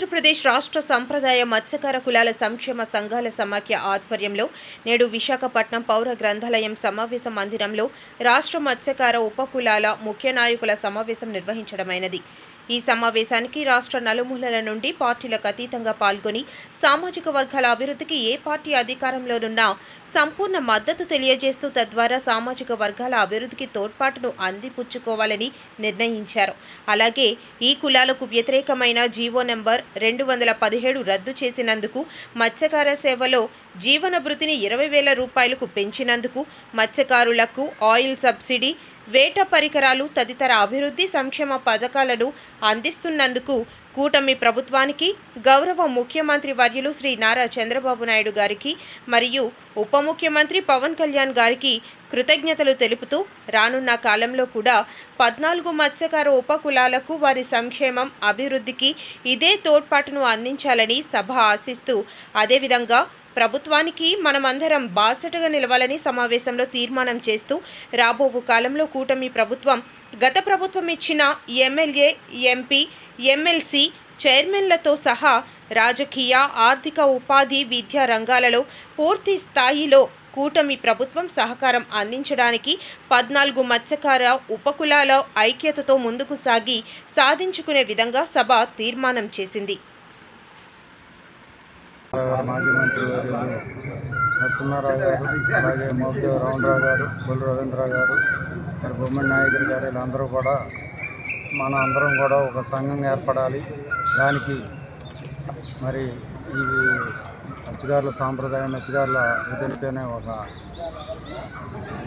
ఆంధ్రప్రదేశ్ రాష్ట్ర సంప్రదాయ మత్స్యకార కులాల సంక్షేమ సంఘాల సమాఖ్య ఆధ్వర్యంలో నేడు విశాఖపట్నం పౌర గ్రంథాలయం సమావేశ మందిరంలో రాష్ట్ర మత్స్యకార ఉపకులాల ముఖ్య నాయకుల సమావేశం నిర్వహించడమైనది. ఈ సమావేశానికి రాష్ట్ర నలుమూలల నుండి పార్టీలకు అతీతంగా పాల్గొని సామాజిక వర్గాల అభివృద్ధికి ఏ పార్టీ అధికారంలోనున్నా సంపూర్ణ మద్దతు తెలియజేస్తూ తద్వారా సామాజిక వర్గాల అభివృద్ధికి తోడ్పాటును అందిపుచ్చుకోవాలని నిర్ణయించారు. అలాగే ఈ కులాలకు వ్యతిరేకమైన జీవో నెంబర్ 217 రద్దు చేసినందుకు, మత్స్యకార సేవలో జీవన భృతిని 20,000 రూపాయలకు పెంచినందుకు, మత్స్యకారులకు ఆయిల్ సబ్సిడీ, వేట పరికరాలు తదితర అభివృద్ధి సంక్షేమ పథకాలను అందిస్తున్నందుకు కూటమి ప్రభుత్వానికి, గౌరవ ముఖ్యమంత్రి వర్యులు శ్రీ నారా చంద్రబాబు నాయుడు గారికి మరియు ఉప ముఖ్యమంత్రి పవన్ కళ్యాణ్ గారికి కృతజ్ఞతలు తెలుపుతూ రానున్న కాలంలో కూడా 14 మత్స్యకార ఉపకులాలకు వారి సంక్షేమం, అభివృద్ధికి ఇదే తోడ్పాటును అందించాలని సభ ఆశిస్తూ, అదేవిధంగా ప్రభుత్వానికి మనమందరం బాసటగా నిలవాలని సమావేశంలో తీర్మానం చేస్తూ, రాబో కాలంలో కూటమి ప్రభుత్వం గత ప్రభుత్వం ఇచ్చిన ఎమ్మెల్యే, ఎంపీ, ఎమ్మెల్సీ చైర్మన్లతో సహా రాజకీయ, ఆర్థిక, ఉపాధి, విద్యా రంగాలలో పూర్తి స్థాయిలో కూటమి ప్రభుత్వం సహకారం అందించడానికి 14 మత్స్యకార ఉపకులాల ఐక్యతతో ముందుకు సాగి సాధించుకునే విధంగా సభ తీర్మానం చేసింది. మాజీ మంత్రి నరసింహారావు గారు, అలాగే మోపిదేవి రామరావు గారు, బొల్లు రవీంద్రరావు గారు, మరి బొమ్మడి నాయకులు గారు, వీళ్ళందరూ కూడా మన అందరం కూడా ఒక సంఘం ఏర్పడాలి. దానికి మరి ఈ మత్స్యకారుల సాంప్రదాయ మత్స్యకారుల వదిలిపోయిన ఒక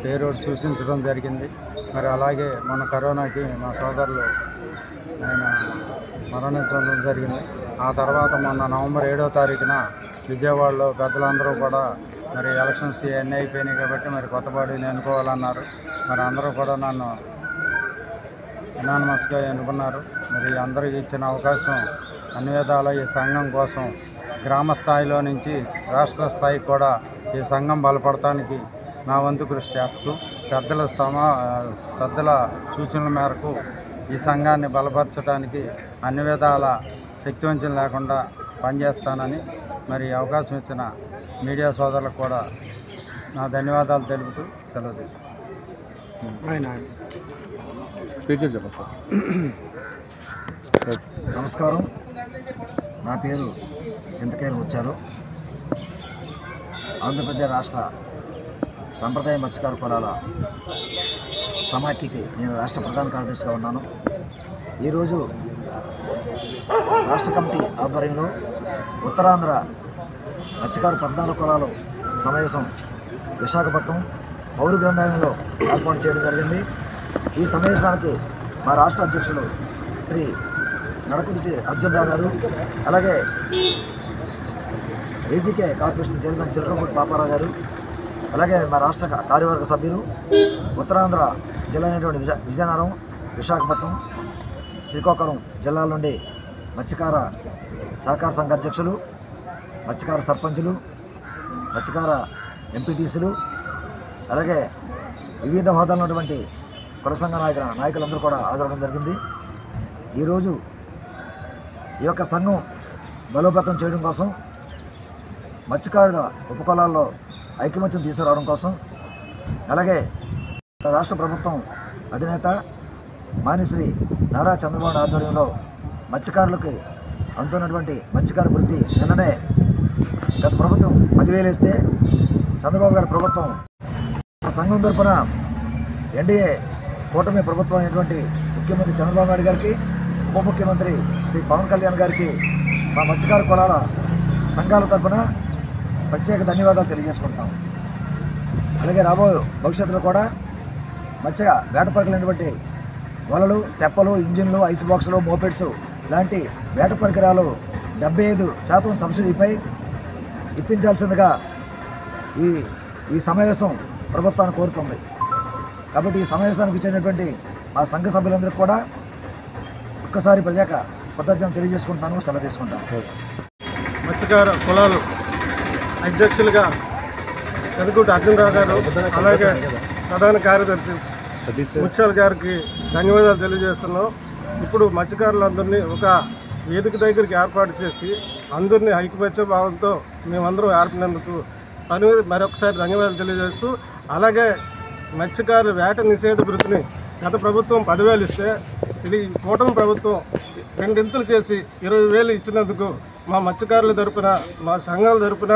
పేరు సూచించడం జరిగింది. మరి అలాగే మన కరోనాకి మా సోదరులు ఆయన మరణించడం జరిగింది. ఆ తర్వాత మొన్న నవంబర్ 7వ తారీఖున విజయవాడలో పెద్దలందరూ కూడా మరి ఎలక్షన్స్ అన్నీ అయిపోయినాయి కాబట్టి మరి కొత్త బాడీని ఎన్నుకోవాలన్నారు. మరి అందరూ కూడా నన్ను అనానమస్గా ఎన్నుకున్నారు. మరి అందరికీ ఇచ్చిన అవకాశం అన్ని విధాల ఈ సంఘం కోసం గ్రామ స్థాయిలో నుంచి రాష్ట్ర స్థాయికి కూడా ఈ సంఘం బలపడటానికి నా వంతు కృషి చేస్తూ పెద్దల సూచనల మేరకు ఈ సంఘాన్ని బలపరచడానికి అన్ని విధాల శక్తివంచన లేకుండా పనిచేస్తానని మరి అవకాశం ఇచ్చిన మీడియా సోదరులకు కూడా నా ధన్యవాదాలు తెలుపుతూ సెలవు తీసుకుంటాను. నమస్కారం, నా పేరు చింతకేరు వచ్చారు. ఆంధ్రప్రదేశ్ రాష్ట్ర సంప్రదాయ మత్స్యకార కులాల సమాఖ్యకి నేను రాష్ట్ర ప్రధాన కార్యదర్శిగా ఉన్నాను. ఈరోజు రాష్ట్ర కమిటీ ఆధ్వర్యంలో ఉత్తరాంధ్ర మత్స్యకారు 14 కులాలు సమావేశం విశాఖపట్నం పౌర గ్రంథాలయంలో ఏర్పాటు చేయడం జరిగింది. ఈ సమావేశానికి మా రాష్ట్ర అధ్యక్షులు శ్రీ నడకుదుటి అర్జున్ రావు గారు, అలాగే ఏజీకే కార్పొరేషన్ చైర్మన్ చిలకమూడి పాపారావు గారు, అలాగే మా రాష్ట్ర కార్యవర్గ సభ్యులు, ఉత్తరాంధ్ర జిల్లా అయినటువంటి విజయనగరం, విశాఖపట్నం, శ్రీకాకుళం జిల్లాల నుండి మత్స్యకార సహకార సంఘ అధ్యక్షులు, మత్స్యకార సర్పంచులు, మత్స్యకార ఎంపీటీసీలు, అలాగే వివిధ హోదాలో ఉన్నటువంటి కుల సంఘ నాయకులందరూ కూడా హాజరవడం జరిగింది. ఈరోజు ఈ యొక్క సంఘం బలోపేతం చేయడం కోసం, మత్స్యకారుల ఉపకులాల్లో ఐకమత్యం తీసుకురావడం కోసం, అలాగే రాష్ట్ర ప్రభుత్వం అధినేత మాన్యశ్రీ నారా చంద్రబాబు ఆధ్వర్యంలో మత్స్యకారులకి అందుతున్నటువంటి మత్స్యకార వృత్తి నిన్ననే గత ప్రభుత్వం 10,000 ఇస్తే చంద్రబాబు గారి ప్రభుత్వం సంఘం తరఫున ఎన్డీఏ కూటమి ప్రభుత్వం అయినటువంటి ముఖ్యమంత్రి చంద్రబాబు నాయుడు గారికి, ఉప ముఖ్యమంత్రి శ్రీ పవన్ కళ్యాణ్ గారికి మా మత్స్యకార కులాల సంఘాల తరఫున ప్రత్యేక ధన్యవాదాలు తెలియజేసుకుంటాం. అలాగే రాబోయే భవిష్యత్తులో కూడా మత్స్య వేట పరికరైనటువంటి వలలు, తెప్పలు, ఇంజిన్లు, ఐస్ బాక్సులు, మోపెడ్స్ లాంటి వేట పరికరాలు 75% సబ్సిడీపై ఇప్పించాల్సిందిగా ఈ సమావేశం ప్రభుత్వాన్ని కోరుతుంది. కాబట్టి ఈ సమావేశానికి ఇచ్చినటువంటి మా సంఘ సభ్యులందరికీ కూడా ఒక్కసారి ప్రత్యేక కృతజ్ఞతలు తెలియజేసుకుంటాను, సెలవు తీసుకుంటాను. మత్స్యకార కులాలు అధ్యక్షులుగా చదువుకుంటే అర్జున్ రావు గారు, అలాగే ప్రధాన కార్యదర్శి ముత్యాల గారికి ధన్యవాదాలు తెలియజేస్తున్నాం. ఇప్పుడు మత్స్యకారులందరినీ ఒక వేదిక దగ్గరికి ఏర్పాటు చేసి అందరినీ ఐకమత్య భావంతో మేమందరం ఏర్పడినందుకు మరొకసారి ధన్యవాదాలు తెలియజేస్తూ, అలాగే మత్స్యకారుల వేట నిషేధ వృత్తిని గత ప్రభుత్వం 10,000 ఇస్తే ఇది కూటమి ప్రభుత్వం 2 ఇంతలు చేసి 20,000 ఇచ్చినందుకు మా మత్స్యకారుల తరపున, మా సంఘాల తరపున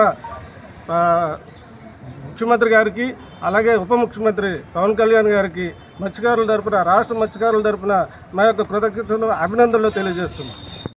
ముఖ్యమంత్రి గారికి, అలాగే ఉప ముఖ్యమంత్రి పవన్ కళ్యాణ్ గారికి, మత్స్యకారుల తరపున, రాష్ట్ర మత్స్యకారుల తరపున మా యొక్క కృతజ్ఞతలు, అభినందనలు తెలియజేస్తున్నాం.